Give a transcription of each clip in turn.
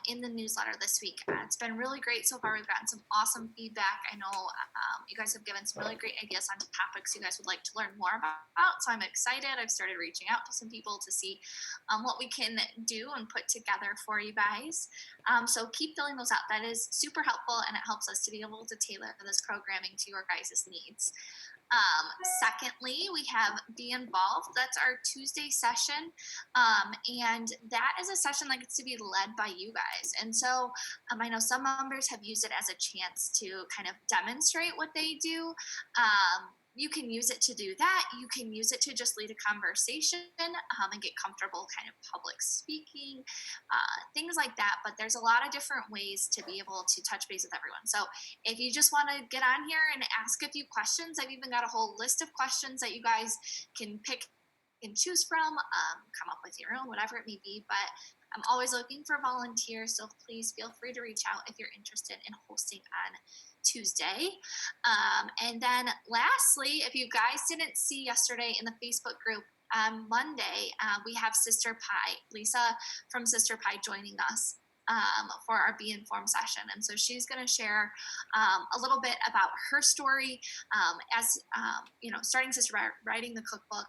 in the newsletter this week. It's been really great so far. We've gotten some awesome feedback. I know you guys have given some really great ideas on topics you guys would like to learn more about. So I'm excited. I've started reaching out to some people to see what we can do and put together for you guys. So keep filling those out. That is super helpful, and it helps us to be able to tailor this programming to your guys' needs. Secondly, we have Be Involved. That's our Tuesday session. And that is a session that gets to be led by you guys. And so I know some members have used it as a chance to kind of demonstrate what they do. You can use it to do that. You can use it to just lead a conversation and get comfortable kind of public speaking, things like that. But there's a lot of different ways to be able to touch base with everyone. So if you just want to get on here and ask a few questions, I've even got a whole list of questions that you guys can pick and choose from, come up with your own, whatever it may be. But I'm always looking for volunteers, so please feel free to reach out if you're interested in hosting on Tuesday. And then lastly, if you guys didn't see yesterday in the Facebook group, on Monday, we have Sister Pie, Lisa from Sister Pie, joining us for our Be Informed session. And so she's going to share a little bit about her story as, starting Sister Pie, writing the cookbook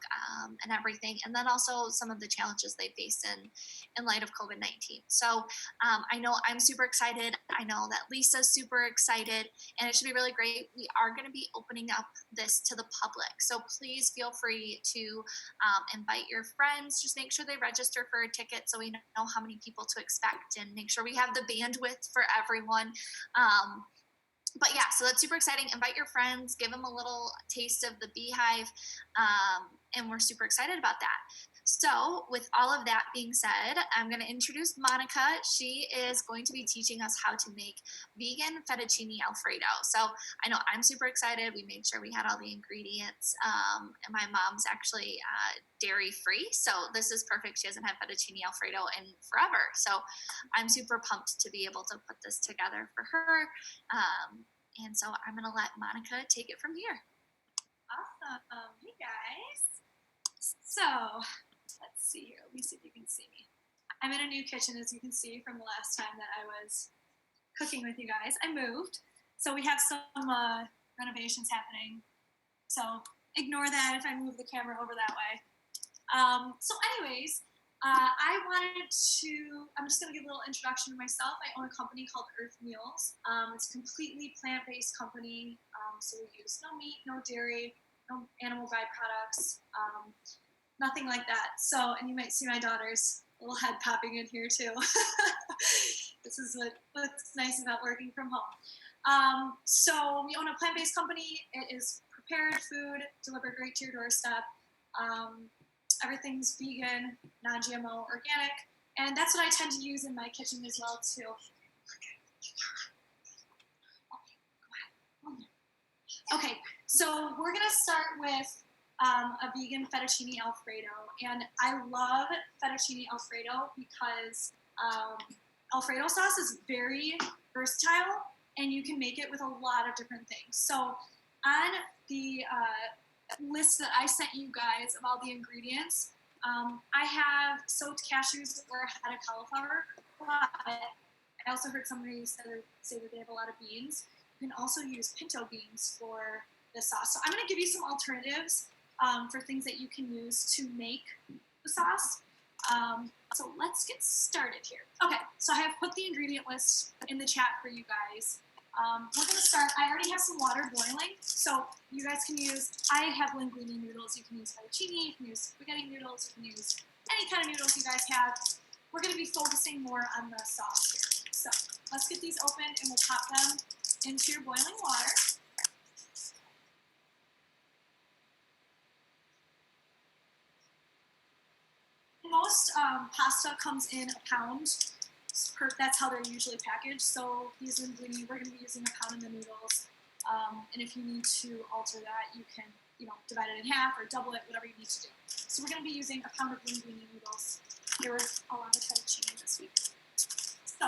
and everything, and then also some of the challenges they face in light of COVID-19. So I know I'm super excited. I know that Lisa's super excited, and it should be really great. We are going to be opening up this to the public. So please feel free to invite your friends. Just make sure they register for a ticket so we know how many people to expect, and make sure we have the bandwidth for everyone. But yeah, so that's super exciting. Invite your friends, give them a little taste of the BeaHive, and we're super excited about that. So with all of that being said, I'm going to introduce Monica. She is going to be teaching us how to make vegan fettuccine Alfredo. So I know I'm super excited. We made sure we had all the ingredients, and my mom's actually dairy free, so this is perfect. She hasn't had fettuccine Alfredo in forever, so I'm super pumped to be able to put this together for her. And so I'm going to let Monica take it from here. Awesome. Hey guys. So let's see here. Let me see if you can see me. I'm in a new kitchen, as you can see from the last time that I was cooking with you guys. I moved, so we have some renovations happening. So ignore that if I move the camera over that way. So anyways, I'm just going to give a little introduction to myself. I own a company called Earth Meals. It's a completely plant-based company, so we use no meat, no dairy, no animal byproducts, nothing like that. So, and you might see my daughter's little head popping in here too. This is what's nice about working from home. So we own a plant-based company. It is prepared food delivered right to your doorstep. Everything's vegan, non-GMO, organic, and that's what I tend to use in my kitchen as well too. Okay, so we're gonna start with a vegan fettuccine Alfredo, and I love fettuccine Alfredo because Alfredo sauce is very versatile, and you can make it with a lot of different things. So on the list that I sent you guys of all the ingredients, I have soaked cashews or a head of cauliflower. I also heard somebody say that they have a lot of beans. You can also use pinto beans for the sauce. So I'm going to give you some alternatives for things that you can use to make the sauce. So let's get started here. Okay, so I have put the ingredient list in the chat for you guys. We're going to start. I already have some water boiling, so you guys can use, I have linguine noodles. You can use fettuccine, you can use spaghetti noodles, you can use any kind of noodles you guys have. We're going to be focusing more on the sauce here. So let's get these opened, and we'll pop them into your boiling water. Most pasta comes in a pound. That's how they're usually packaged. So these linguine, we're going to be using a pound in the noodles. And if you need to alter that, you can, divide it in half or double it, whatever you need to do. So we're going to be using a pound of linguine noodles. There was a lot of fettuccine this week. So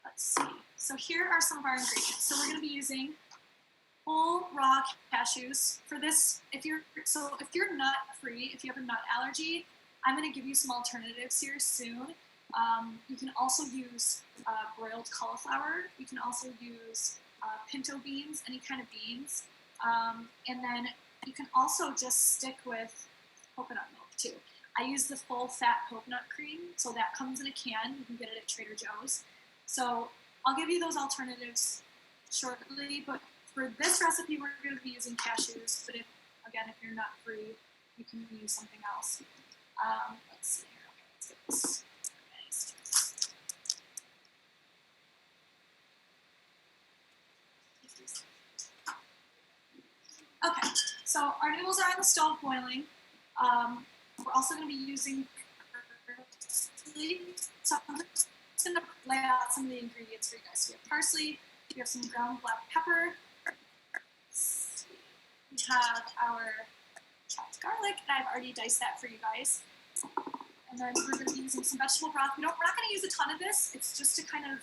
let's see. So here are some of our ingredients. So we're going to be using whole raw cashews. For this, if you're nut free, if you have a nut allergy, I'm going to give you some alternatives here soon. You can also use broiled cauliflower. You can also use pinto beans, any kind of beans. And then you can also just stick with coconut milk too. I use the full fat coconut cream, so that comes in a can. You can get it at Trader Joe's. So I'll give you those alternatives shortly, but for this recipe, we're going to be using cashews. But if you're not free, you can use something else. Let's see here. Okay, let's get this organized. Okay, so our noodles are on the stove boiling. We're also going to be using parsley. So I'm just going to lay out some of the ingredients for you guys. So we have parsley, we have some ground black pepper, we have our chopped garlic, and I've already diced that for you guys. And then we're going to be using some vegetable broth. We're not going to use a ton of this. It's just to kind of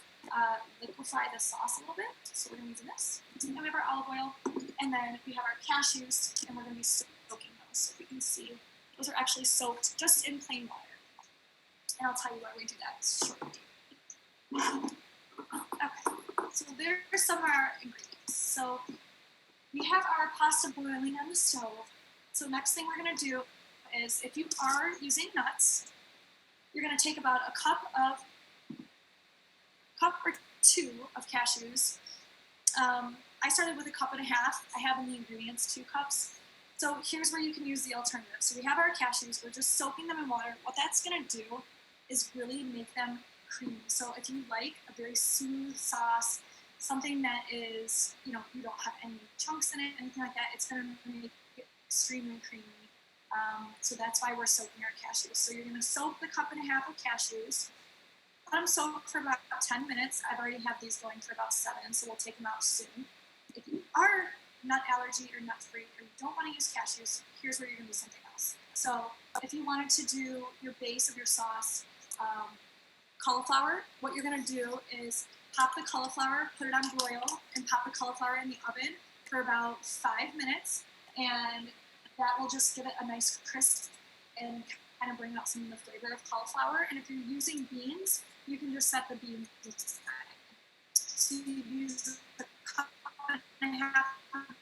liquefy the sauce a little bit. So we're going to be using this. And we have our olive oil, and then we have our cashews, and we're going to be soaking those. So we can see those are actually soaked just in plain water. And I'll tell you why we do that shortly. Okay, so there's some of our ingredients. So we have our pasta boiling on the stove. So next thing we're going to do is, if you are using nuts, you're going to take about a cup or two of cashews. I started with a cup and a half. I have in the ingredients 2 cups. So here's where you can use the alternative. So we have our cashews. We're just soaking them in water. What that's going to do is really make them creamy. So if you like a very smooth sauce, something that is, you don't have any chunks in it, anything like that, it's going to make it extremely creamy. So that's why we're soaking our cashews. So you're going to soak the cup and a half of cashews. Let them soak for about 10 minutes. I've already had these going for about 7, so we'll take them out soon. If you are nut allergy or nut free, or you don't want to use cashews, here's where you're going to do something else. So if you wanted to do your base of your sauce, cauliflower, what you're going to do is pop the cauliflower, put it on broil, and pop the cauliflower in the oven for about 5 minutes, and that will just give it a nice crisp and kind of bring out some of the flavor of cauliflower. And if you're using beans, you can just set the beans aside. So you use a cup and a half of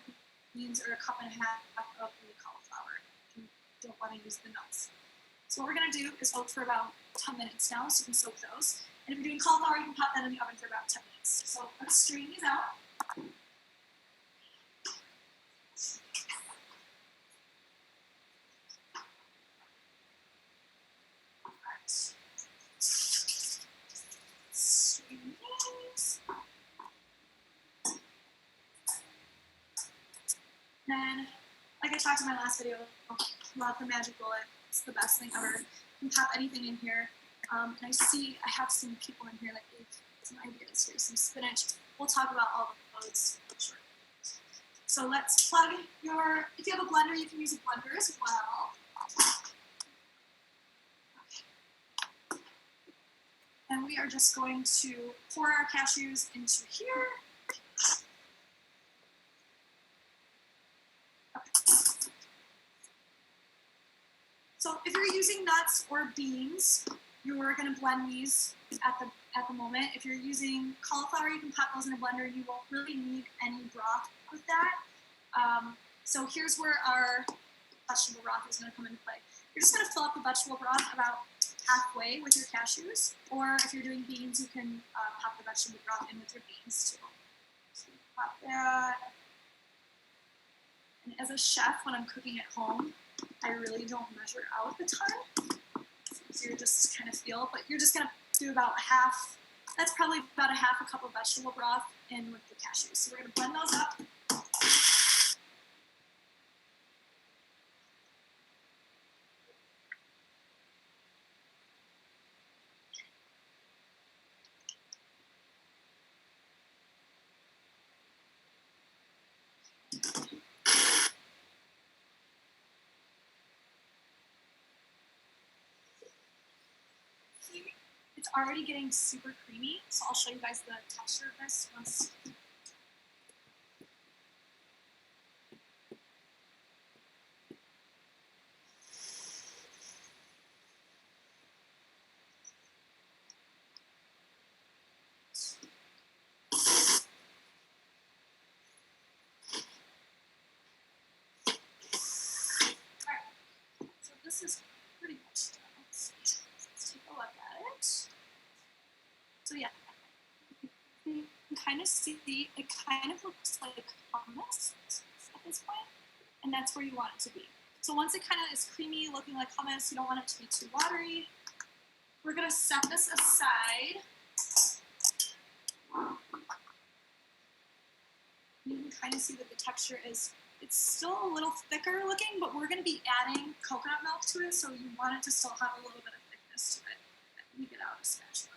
beans or a cup and a half of the cauliflower if you don't want to use the nuts. So what we're going to do is soak for about 10 minutes now, so you can soak those. And if you're doing cauliflower, you can pop that in the oven for about 10 minutes. So let's strain these out. Then, like I talked in my last video, love the magic bullet. It's the best thing ever. You can pop anything in here. And I have some people in here that gave some ideas here, some spinach. We'll talk about all of those shortly. So let's plug if you have a blender, you can use a blender as well. Okay. And we are just going to pour our cashews into here. So if you're using nuts or beans, you're going to blend these at the moment. If you're using cauliflower, you can pop those in a blender. You won't really need any broth with that. So here's where our vegetable broth is going to come into play. You're just going to fill up the vegetable broth about halfway with your cashews, or if you're doing beans, you can pop the vegetable broth in with your beans too. So you pop that. And as a chef, when I'm cooking at home, I really don't measure out the ton. So you're just kind of feel, but you're just going to do about half. That's probably about a half a cup of vegetable broth in with the cashews. So we're going to blend those up. It's already getting super creamy, so I'll show you guys the texture of this once. is pretty much done. Let's take a look at it. So yeah, you can kind of see it kind of looks like hummus at this point, and that's where you want it to be. So once it kind of is creamy, looking like hummus, you don't want it to be too watery. We're gonna set this aside. You can kind of see that the texture is, it's still a little thicker looking, but we're gonna be adding coconut milk to it, so you want it to still have a little bit of thickness to it. Let me get out a spatula.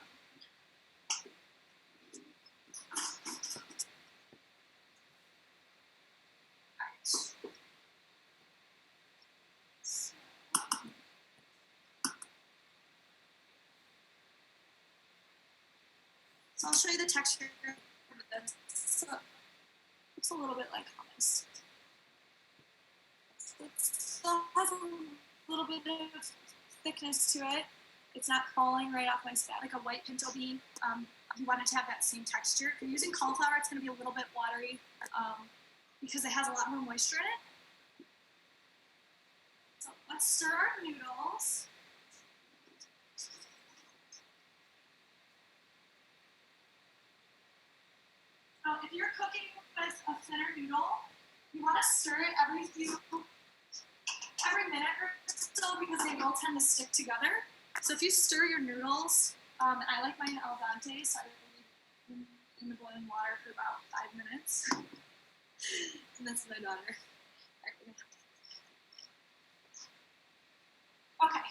So I'll show you the texture of this. So it's a little bit like hummus. It still has a little bit of thickness to it. It's not falling right off my spatula like a white pinto bean. You want it to have that same texture. If you're using cauliflower, it's going to be a little bit watery because it has a lot more moisture in it. So let's stir our noodles. If you're cooking with a thinner noodle, you want to stir it every minute or so because they will tend to stick together. So if you stir your noodles, I like mine al dente, so I leave them in the boiling water for about 5 minutes. And that's my daughter. Okay,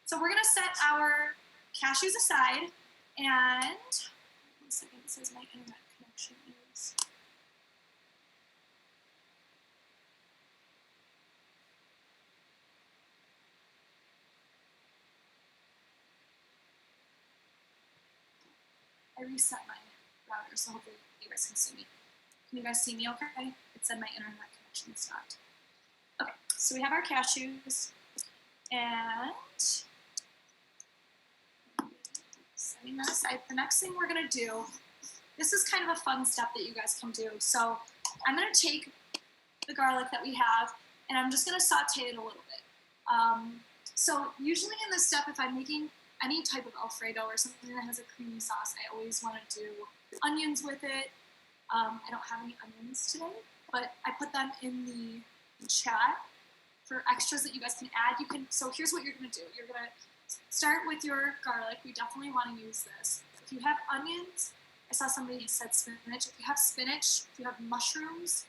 so we're gonna set our cashews aside, and 1 second, it says my internet connection is. I reset my router, so hopefully you guys can see me. Can you guys see me okay? It said my internet connection stopped. Okay, so we have our cashews, and setting that aside. The next thing we're gonna do, this is kind of a fun step that you guys can do. So I'm gonna take the garlic that we have, and I'm just gonna saute it a little bit. So usually in this step, if I'm making any type of Alfredo or something that has a creamy sauce, I always want to do onions with it. I don't have any onions today, but I put them in the chat for extras that you guys can add. So here's what you're gonna do. You're gonna start with your garlic. We definitely want to use this. If you have onions, I saw somebody said spinach. If you have spinach, if you have mushrooms,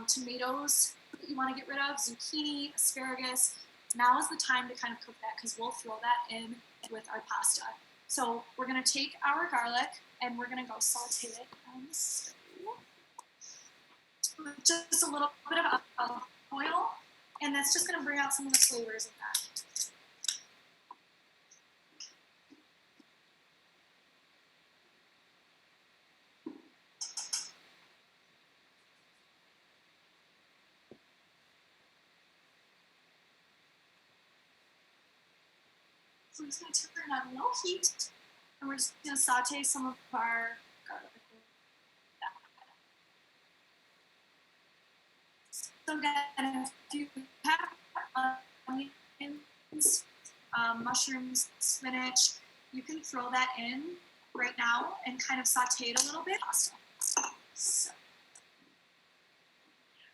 tomatoes that you want to get rid of, zucchini, asparagus, now is the time to kind of cook that because we'll throw that in with our pasta. So we're going to take our garlic and we're going to go saute it on the stove with just a little bit of olive oil, and that's just going to bring out some of the flavors of that. So I'm just going to turn it on low heat, and we're just going to saute some of our garlic. So again, if you have onions, mushrooms, spinach, you can throw that in right now and kind of saute it a little bit. Pasta. So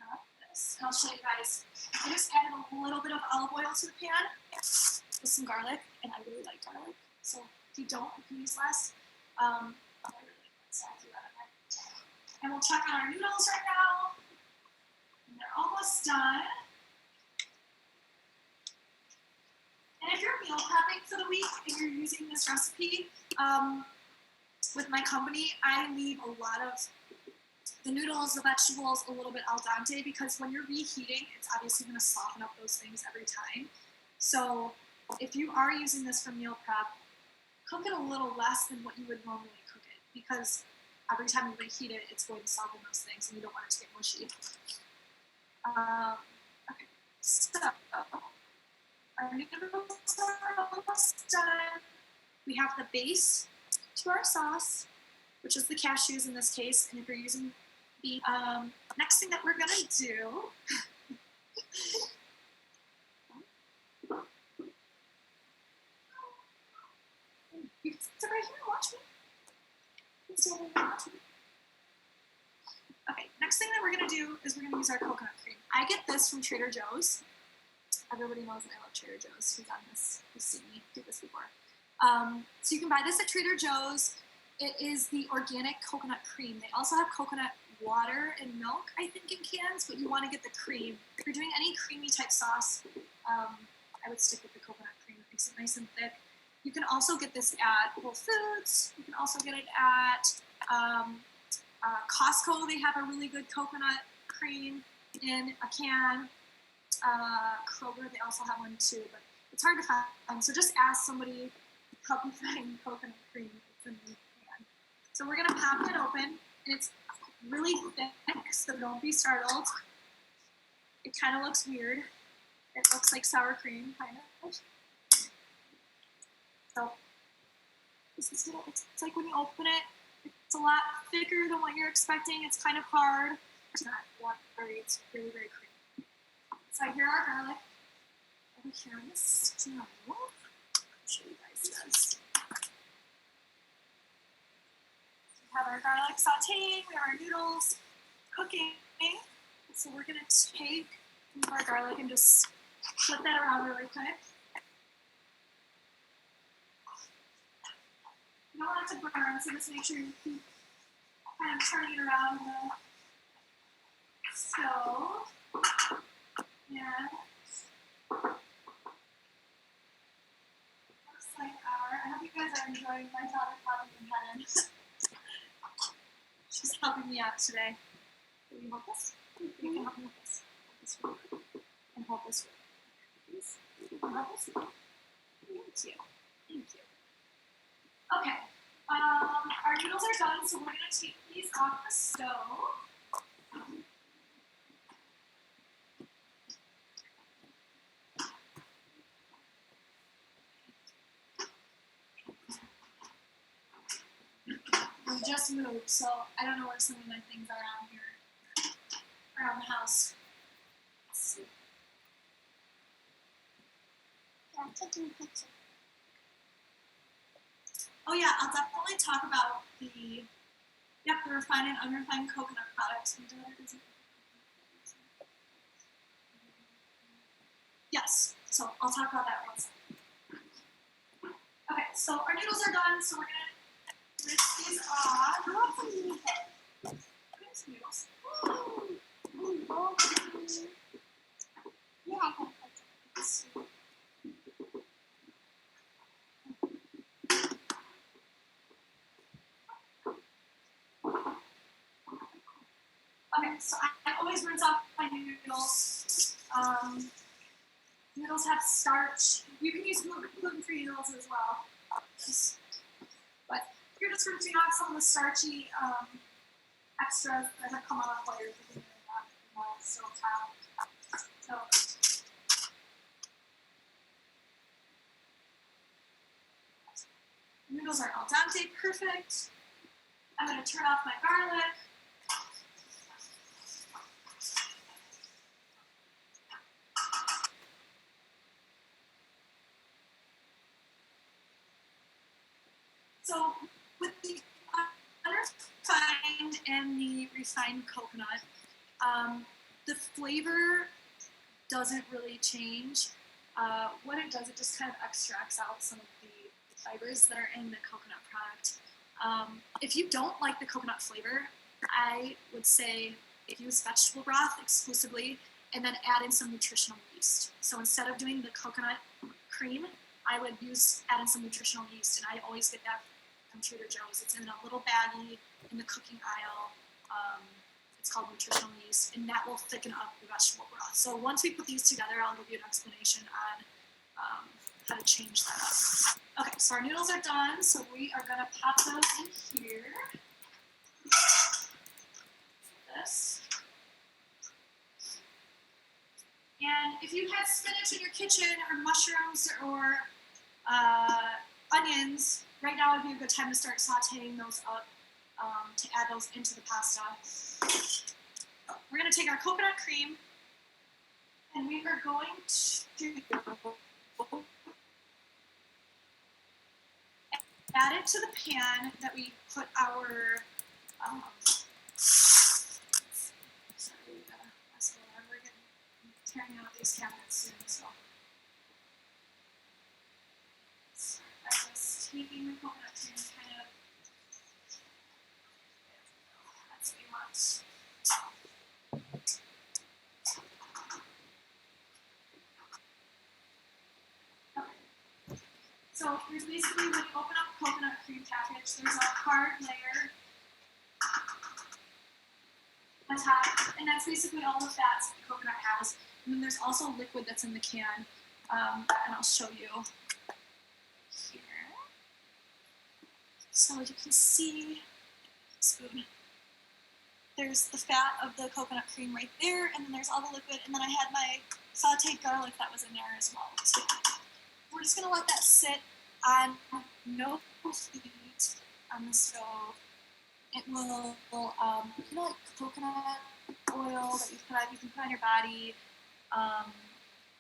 have this. And I'll show you guys. I just added a little bit of olive oil to the pan with some garlic, and I really like garlic. So if you don't, you can use less. I really like that, so I threw that in there. And we'll check on our noodles right now. And they're almost done. And if you're meal prepping for the week and you're using this recipe, with my company, I leave a lot of the noodles, the vegetables, a little bit al dente because when you're reheating, it's obviously going to soften up those things every time. So if you are using this for meal prep, cook it a little less than what you would normally cook it because every time you reheat it, it's going to soften those things and you don't want it to get mushy. Okay, so our noodles are almost done. We have the base to our sauce, which is the cashews in this case. And if you're using the next thing that we're gonna do You can sit right here and watch me. You can stand right here and watch me. Okay, next thing that we're gonna do is we're gonna use our coconut cream. I get this from Trader Joe's. Everybody knows that I love Trader Joe's. Who's on this? Who's seen me do this before? So you can buy this at Trader Joe's. It is the organic coconut cream. They also have coconut water and milk, I think, in cans, but you want to get the cream. If you're doing any creamy type sauce, I would stick with the coconut cream. It makes it nice and thick. You can also get this at Whole Foods. You can also get it at Costco. They have a really good coconut cream in a can. Kroger, they also have one too, but it's hard to find. So just ask somebody to help you find coconut cream. It's in the can. So we're gonna pop it open, and it's really thick, so don't be startled. It kind of looks weird. It looks like sour cream, kind of. So this is what it looks like when you open it. It's a lot thicker than what you're expecting. It's kind of hard. It's not watery. It's really, very creamy. So here our garlic over here on the stove. I'll show you guys this. We have our garlic sauteing. We have our noodles cooking. So we're going to take our garlic and just flip that around really quick. You don't want it to burn, so just make sure you keep kind of turning it around in the stove. And looks like I hope you guys are enjoying my daughter popping in heaven. She's helping me out today. Can you hold this? You can help me with this. Hold this one. And hold this one. Please. You can hold this one. Thank you. Thank you. Okay. Our noodles are done, so we're going to take these off the stove. We just moved, so I don't know where some of my things are around here, around the house. Let's see. Yeah, I'm taking a picture. Oh yeah, I'll definitely talk about the refined and unrefined coconut products. Yes, so I'll talk about that one second. Okay, so our noodles are done, so we're gonna rinse these off. Rinse noodles. Yeah, okay, so I always rinse off my noodles. Noodles have starch. You can use gluten-free noodles as well. But you're just rinsing off some of the starchy extras that have come out of later in the stove top. So noodles are al dente, perfect. I'm going to turn off my garlic. So with the unrefined and the refined coconut, the flavor doesn't really change. What it does, it just kind of extracts out some of the fibers that are in the coconut product. If you don't like the coconut flavor, I would say use vegetable broth exclusively and then add in some nutritional yeast. So instead of doing the coconut cream, I would add in some nutritional yeast, and I always get that from Trader Joe's. It's in a little baggie in the cooking aisle. It's called nutritional yeast, and that will thicken up the vegetable broth. So once we put these together, I'll give you an explanation on how to change that up. Okay, so our noodles are done, so we are going to pop those in here. This. And if you had spinach in your kitchen, or mushrooms, or onions, right now would be a good time to start sauteing those up to add those into the pasta. We're going to take our coconut cream, and we are going to add it to the pan that we put our, sorry, we gotta mess with it. We're tearing out these cabinets soon, so. Start by just taking the coconut cream kind of, that's what you want. So there's basically, when you open up a coconut cream package, there's a hard layer on top, and that's basically all the fats that the coconut has. And then there's also liquid that's in the can, and I'll show you here. So you can see, spoon. There's the fat of the coconut cream right there, and then there's all the liquid, and then I had my sauteed garlic that was in there as well. So we're just gonna let that sit on no heat on the stove. It will, you know, like coconut oil that you can put on your body.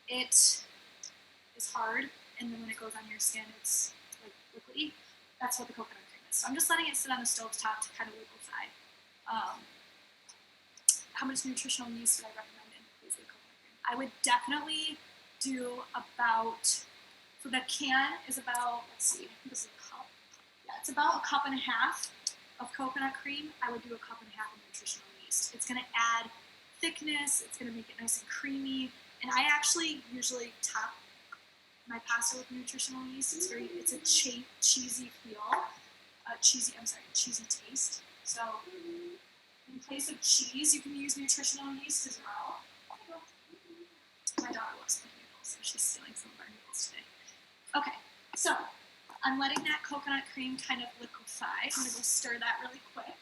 It is hard, and then when it goes on your skin, it's like liquidy. That's what the coconut cream is. So I'm just letting it sit on the stove top to kind of liquefy. How much nutritional yeast would I recommend in the coconut cream? I would definitely do about, so the can is about, let's see, this is a cup. Yeah, it's about a cup and a half of coconut cream. I would do a cup and a half of nutritional yeast. It's going to add thickness. It's going to make it nice and creamy. And I actually usually top my pasta with nutritional yeast. It's a cheesy feel, cheesy taste. So in place of cheese, you can use nutritional yeast as well. My daughter loves the noodles, so she's stealing some of our noodles today. Okay, so I'm letting that coconut cream kind of liquefy. I'm gonna go stir that really quick.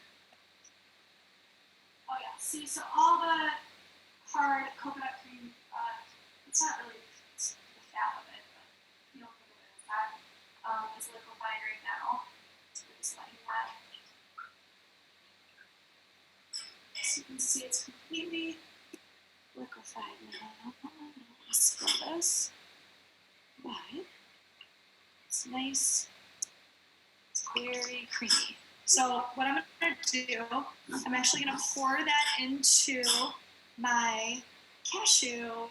Oh yeah, see, so all the hard coconut cream, it's not really the fat of it, but you don't think of it as that, is liquefying right now. So we're just letting that. So you can see it's completely liquefied now. Let's spill this. But it's nice. It's very creamy. So what I'm going to do, I'm actually going to pour that into my cashew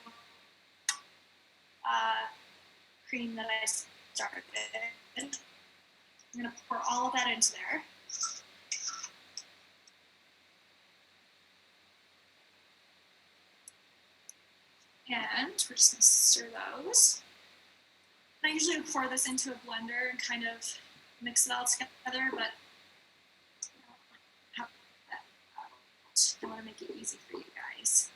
cream that I started. I'm going to pour all of that into there. And we're just going to stir those. And I usually pour this into a blender and kind of mix it all together, but I want to make it easy for you guys.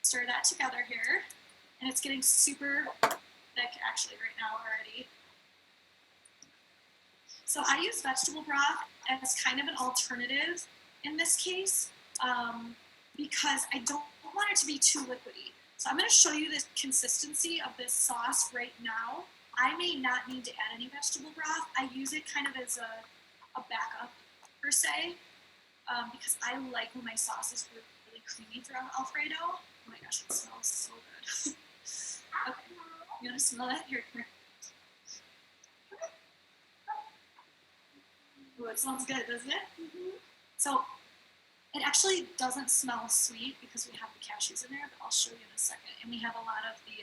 Stir that together here, and it's getting super thick actually right now already. So I use vegetable broth as kind of an alternative in this case because I don't want it to be too liquidy. So I'm going to show you the consistency of this sauce right now. I may not need to add any vegetable broth. I use it kind of as a backup per se because I like when my sauce is really creamy for Alfredo. Oh my gosh, it smells so good. Okay, you want to smell it? Here, come here. Ooh, it smells good, doesn't it? Mm-hmm. So it actually doesn't smell sweet because we have the cashews in there, but I'll show you in a second. And we have a lot of the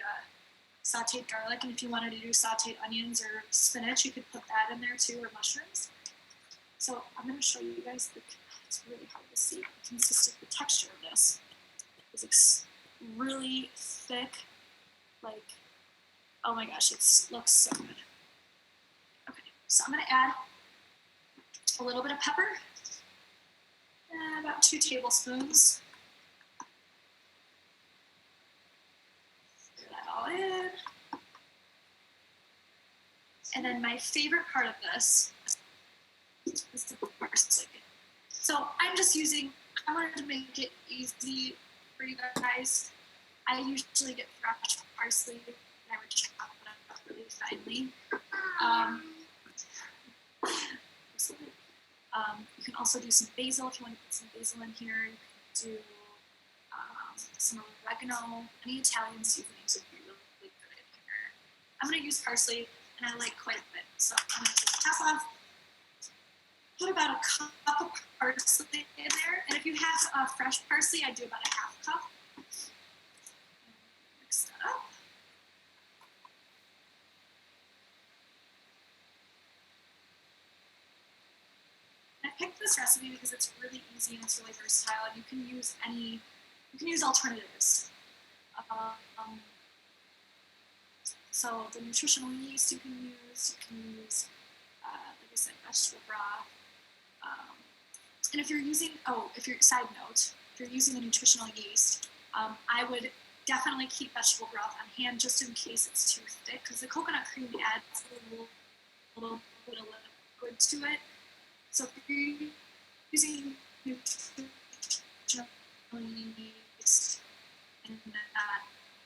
sauteed garlic, and if you wanted to do sauteed onions or spinach, you could put that in there too, or mushrooms. So I'm going to show you guys it's really hard to see the texture of this. It's really thick, like, oh my gosh, it looks so good. Okay, so I'm going to add a little bit of pepper, about 2 tablespoons. Stir that all in. And then my favorite part of this is the parsley. So I'm just using, I wanted to make it easy for you guys. I usually get fresh parsley and I would chop it up really finely. You can also do some basil if you want to put some basil in here. You can do some oregano. Any Italian seasonings would be really good in here. I'm going to use parsley. and I like quite a bit. So I'm going to take the top off. Put about a cup of parsley in there, and if you have fresh parsley, I do about a half cup. Mix that up. I picked this recipe because it's really easy and it's really versatile, and you can use alternatives. So the nutritional yeast you can use, like I said, vegetable broth. And if you're using, side note, if you're using a nutritional yeast, I would definitely keep vegetable broth on hand just in case it's too thick, because the coconut cream adds a little bit of liquid to it. So if you're using nutritional yeast, and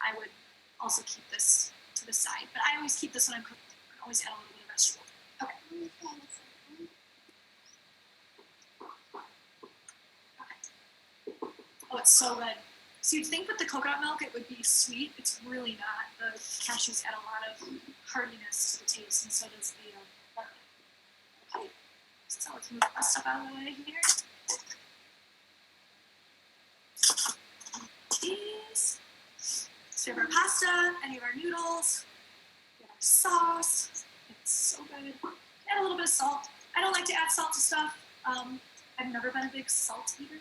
I would also keep this to the side. But I always keep this when I'm cooking. I always add a little bit of vegetable. Okay. Oh, it's so good. So you'd think with the coconut milk it would be sweet. It's really not. The cashews add a lot of heartiness to the taste, and so does the garlic. Okay. So let's move that stuff out of the way here. These. So we have our pasta, any of our noodles, we have our sauce. It's so good. Add a little bit of salt. I don't like to add salt to stuff. I've never been a big salt eater.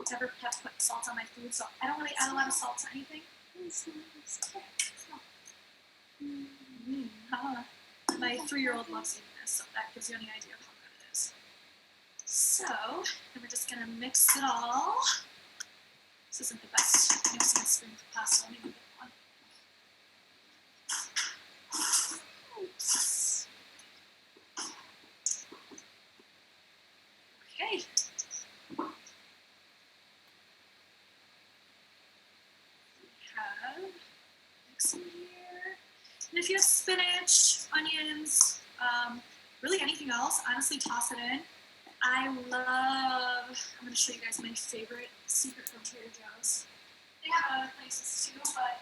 Never have put salt on my food, so I don't really add a lot of salt to anything. My 3-year-old loves eating this, so that gives you any idea of how good it is. So, then we're just gonna mix it all. This isn't the best mixing spoon for pasta. Let me get one. Oops. Okay. Mix in here. And if you have spinach, onions, really anything else, honestly toss it in. I'm going to show you guys my favorite secret from Trader Joe's. They have other places too, but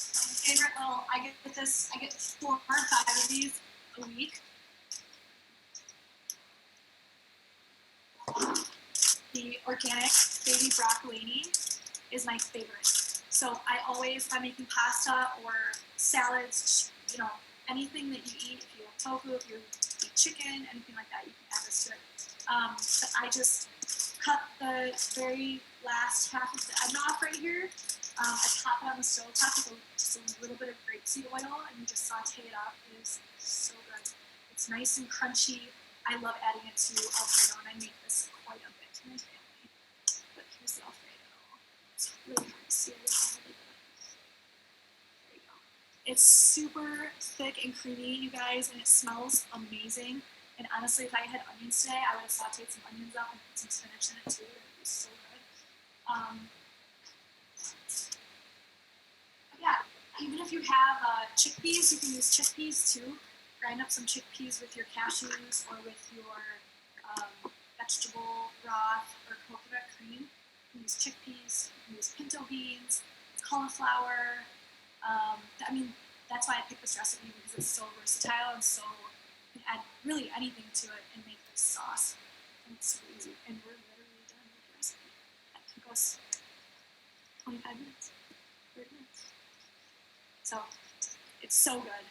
my favorite I get 4 or 5 of these a week. The organic baby broccolini is my favorite. So if I'm making pasta or salads, anything that you eat, if you have tofu, if you eat chicken, anything like that, you can add this to it. But I just cut the very last half of the egg off right here. I pop it on the stove top with just a little bit of grapeseed oil, and you just saute it up. It is so good. It's nice and crunchy. I love adding it to Alfredo, and I make this quite a bit to my family. But here's the Alfredo. It's really hard to see. There you go. It's super thick and creamy, you guys, and it smells amazing. And honestly, if I had onions today, I would have sauteed some onions up and put some spinach in it too. It would be so good. But yeah, even if you have chickpeas, you can use chickpeas too. Grind up some chickpeas with your cashews or with your vegetable broth or coconut cream. You can use chickpeas, you can use pinto beans, cauliflower. That's why I picked this recipe, because it's so versatile and so you can add really anything to it and make this sauce. And it's so easy. And we're literally done with the recipe. That took us 25 minutes, 30 minutes. So it's so good.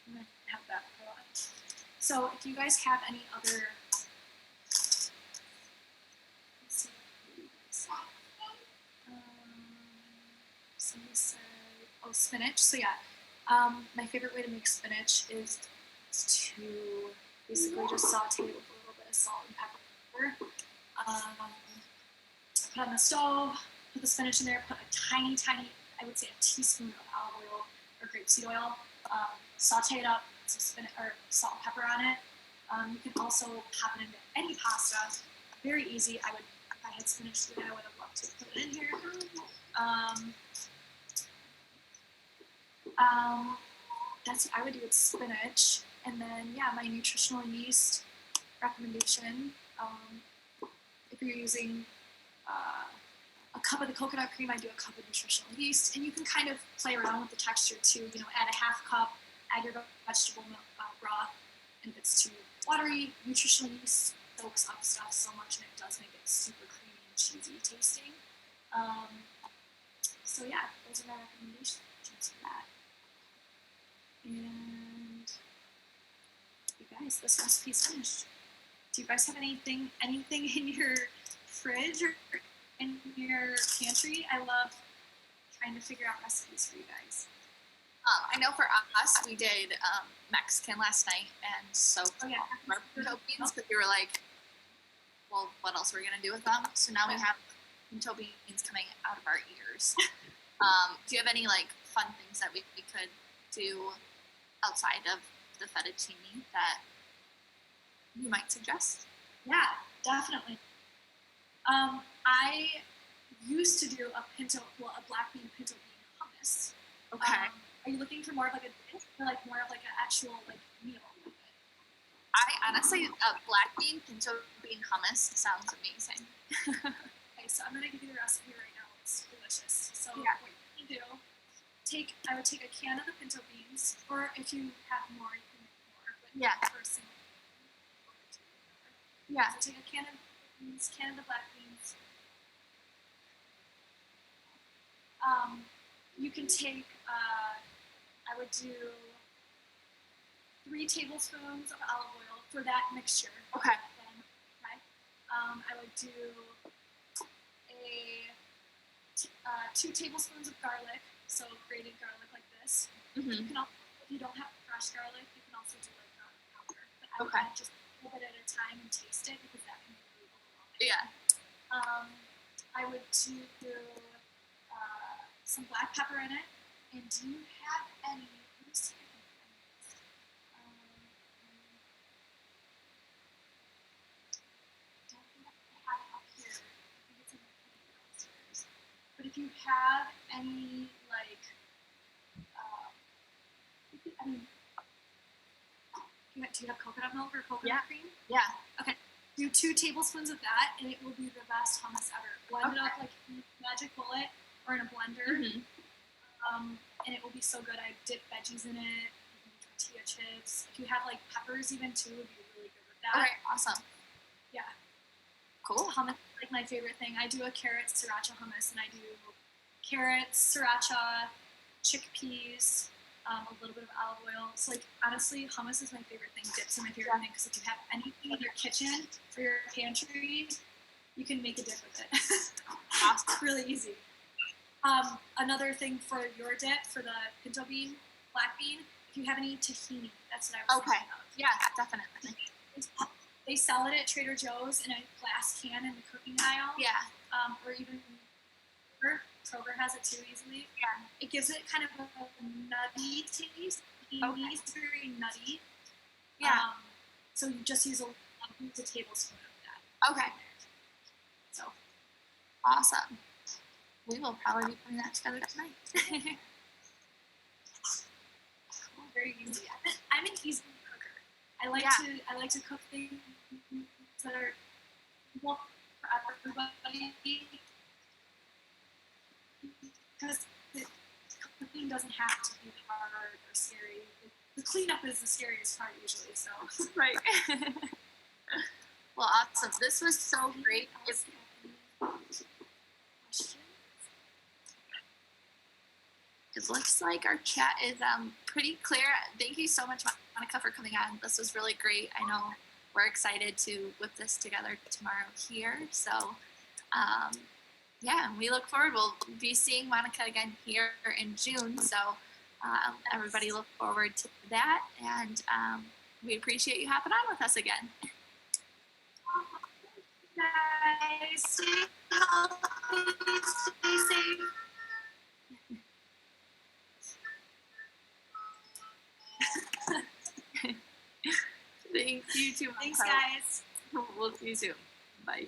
I'm going to have that for lunch. So if you guys have any other, somebody said, spinach. So yeah, my favorite way to make spinach is to basically just saute it with a little bit of salt and pepper. Put it on the stove, put the spinach in there, put a tiny, I would say a teaspoon of olive oil or grapeseed oil, saute it up, put some spinach or salt and pepper on it. You can also pop it into any pasta. Very easy. If I had spinach today, I would have loved to put it in here. That's what I would do with spinach. And then, yeah, my nutritional yeast recommendation, if you're using a cup of the coconut cream, I do a cup of nutritional yeast, and you can kind of play around with the texture too. Add a half cup, add your vegetable broth, and if it's too watery, nutritional yeast soaks up stuff so much, and it does make it super creamy and cheesy tasting. So yeah, those are my recommendations for that. And you guys, this recipe's finished. Do you guys have anything in your fridge or in your pantry? I love trying to figure out recipes for you guys. I know for us, we did Mexican last night, and so our pinto beans, but we were like, well, what else are we gonna do with them? So now we have pinto beans coming out of our ears. Do you have any like fun things that we could do outside of the fettuccine that you might suggest? Yeah, definitely. I used to do a black bean pinto bean hummus. Okay. Are you looking for more of like a dish or like more of like an actual like meal with it? I honestly, black bean pinto bean hummus sounds amazing. Okay, so I'm gonna give you the recipe right now. It's delicious. So Yeah. what you can do, I would take a can of the pinto beans, or if you have more, you can make more. But Yeah. for a single Yeah. So take a can of beans, can of the black beans. You can take, I would do 3 tablespoons of olive oil for that mixture. Okay. I would do 2 tablespoons of garlic, so grated garlic like this. Mm-hmm. You can also, if you don't have fresh garlic, you can also do like garlic powder. But I would add just a little bit at a time and taste it because that can be really overwhelming. Yeah. I would do some black pepper in it. And do you have any? Let me see if I can find this. I don't think I have it up here. I think it's in the cabinet downstairs. But if you have any, like, do you have coconut milk or coconut cream? Yeah. Okay. Do 2 tablespoons of that, and it will be the best hummus ever. Blend it up like in a magic bullet or in a blender. Mm-hmm. And it will be so good. I dip veggies in it, tortilla chips. If you have like peppers even too, would be really good with that. Okay, awesome. Yeah. Cool. Hummus is like my favorite thing. I do a carrot sriracha hummus, and I do carrots, sriracha, chickpeas, a little bit of olive oil. So like honestly, hummus is my favorite thing. Dips are my favorite thing because if you have anything in your kitchen or your pantry, you can make a dip with it. Awesome. It's really easy. Another thing for your dip, for the pinto bean, black bean, if you have any tahini, that's what I was thinking of. Yeah, definitely. They sell it at Trader Joe's in a glass can in the cooking aisle. Yeah. Or even Kroger has it too easily. Yeah. It gives it kind of a nutty taste. It's very nutty. Yeah. So you just use a tablespoon of that. Okay. So. Awesome. We will probably be putting that together tonight. Cool. Very easy. I'm an easy cooker. I like to cook things that are well for everybody because the cooking doesn't have to be hard or scary. The cleanup is the scariest part usually. So right. Well, awesome. This was so great. It looks like our chat is pretty clear. Thank you so much, Monica, for coming on. This was really great. I know we're excited to whip this together tomorrow here. So, yeah, we look forward. We'll be seeing Monica again here in June. So, everybody look forward to that. And we appreciate you hopping on with us again. Guys, stay healthy, stay safe. Thank you too much. Thanks, guys. We'll see you soon. Bye.